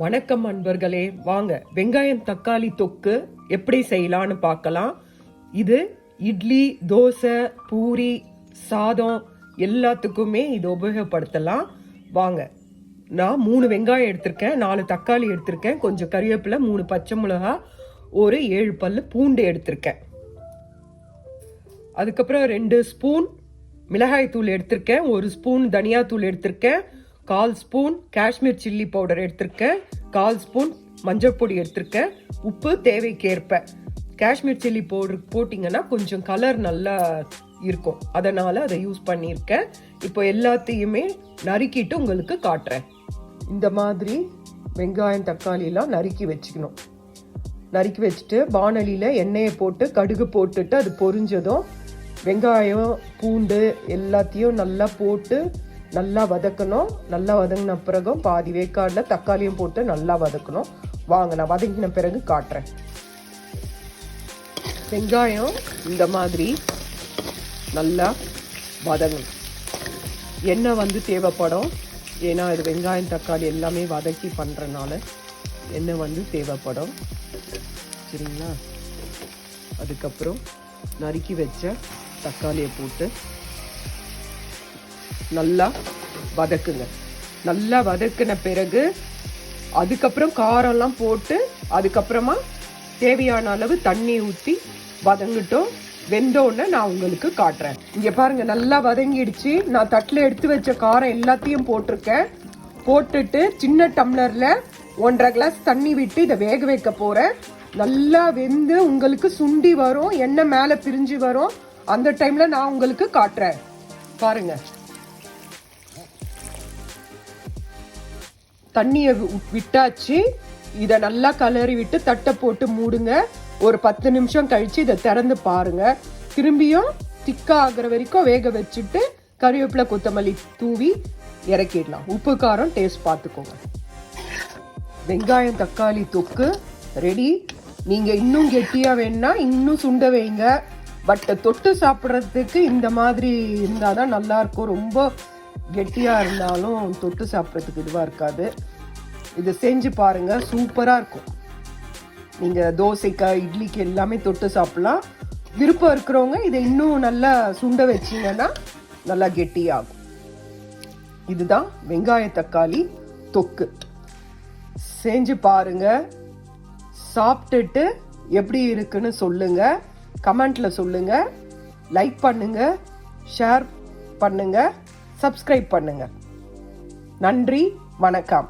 வணக்கம் அன்பர்களே, வாங்க வெங்காயம் தக்காளி தொக்கு எப்படி செய்யலான்னு பார்க்கலாம். இது இட்லி, தோசை, பூரி, சாதம் எல்லாத்துக்குமே இது உபயோகப்படுத்தலாம். வாங்க, நான் 3 வெங்காயம் எடுத்திருக்கேன், 4 தக்காளி எடுத்திருக்கேன், கொஞ்சம் கறிவேப்பிலை, 3 பச்சை மிளகா, ஒரு 7 பல்லு பூண்டு எடுத்திருக்கேன். அதுக்கப்புறம் 2 ஸ்பூன் மிளகாய் தூள் எடுத்திருக்கேன், 1 ஸ்பூன் தனியாத்தூள் எடுத்திருக்கேன், 1/4 ஸ்பூன் காஷ்மீர் சில்லி பவுடர் எடுத்திருக்கேன், 1/4 ஸ்பூன் மஞ்சள் பொடி எடுத்திருக்கேன், உப்பு தேவைக்கேற்ப. காஷ்மீர் சில்லி பவுடர் போட்டிங்கன்னா கொஞ்சம் கலர் நல்லா இருக்கும், அதனால அதை யூஸ் பண்ணியிருக்கேன். இப்போ எல்லாத்தையுமே நறுக்கிட்டு உங்களுக்கு காட்டுறேன். இந்த மாதிரி வெங்காயம் தக்காளியெல்லாம் நறுக்கி வச்சுக்கணும். நறுக்கி வச்சுட்டு பாணலியில் எண்ணெயை போட்டு கடுகு போட்டுட்டு அது பொரிஞ்சதும் வெங்காயம் பூண்டு எல்லாத்தையும் நல்லா போட்டு நல்லா வதக்கணும். நல்லா வதங்கின பிறகும் பாதி வேக்காடில் தக்காளியும் போட்டு நல்லா வதக்கணும். வாங்க, நான் வதங்கின பிறகு காட்டுறேன். வெங்காயம் இந்த மாதிரி நல்லா வதங்கணும். எண்ணெய் தேவைப்படும், ஏன்னா இது வெங்காயம் தக்காளி எல்லாமே வதக்கி பண்ணுறனால எண்ணெய் தேவைப்படும். சரிங்களா? அதுக்கப்புறம் நறுக்கி வச்ச தக்காளியை போட்டு நல்லா வதக்குங்க. நல்லா வதக்கின பிறகு அதுக்கப்புறம் காரம்லாம் போட்டு அதுக்கப்புறமா தேவையான அளவு தண்ணி ஊற்றி வதங்கட்டும். வெந்தோடனே நான் உங்களுக்கு காட்டுறேன். இங்க பாருங்க, நல்லா வதங்கிடுச்சு. நான் தட்டில் எடுத்து வச்ச காரம் எல்லாத்தையும் போட்டிருக்கேன். போட்டுட்டு சின்ன டம்ளர்ல 1.5 கிளாஸ் தண்ணி விட்டு இதை வேக வைக்க போறேன். நல்லா வெந்து உங்களுக்கு சுண்டி வரும், எண்ணெய் மேல பிரிஞ்சு வரும். அந்த டைம்ல நான் உங்களுக்கு காட்டுறேன். பாருங்க, தண்ணியை விட்டாச்சு. இதை நல்லா கலரி விட்டு தட்டை போட்டு மூடுங்க. ஒரு 10 நிமிஷம் கழிச்சு இதை திறந்து பாருங்க. திரும்பியும் திக்கா ஆகிற வரைக்கும் வேக வச்சுட்டு கறிவேப்பிலை கொத்தமல்லி தூவி இறக்கிடலாம். உப்பு காரம் டேஸ்ட் பார்த்துக்கோங்க. வெங்காயம் தக்காளி தொக்கு ரெடி. நீங்க இன்னும் கெட்டியா வேணும்னா இன்னும் சுண்ட வைங்க. பட் தொட்டு சாப்பிட்றதுக்கு இந்த மாதிரி இருந்தாதான் நல்லா இருக்கும். ரொம்ப கெட்டியா இருந்தாலும் தொட்டு சாப்பிட்றதுக்கு இதுவா இருக்காது. இதை செஞ்சு பாருங்க, சூப்பரா இருக்கும். நீங்க தோசைக்கு இட்லிக்கு எல்லாமே தொட்டு சாப்பிடலாம். விருப்பம் இருக்கிறவங்க இதை இன்னும் நல்லா சுண்ட வச்சீங்கன்னா நல்லா கெட்டியாகும். இதுதான் வெங்காய தக்காளி தொக்கு. செஞ்சு பாருங்க, சாப்பிட்டுட்டு எப்படி இருக்குன்னு சொல்லுங்க. கமெண்ட்ல சொல்லுங்க. லைக் பண்ணுங்க, ஷேர் பண்ணுங்க, சப்ஸ்கிரைப் பண்ணுங்க. நன்றி, வணக்கம்.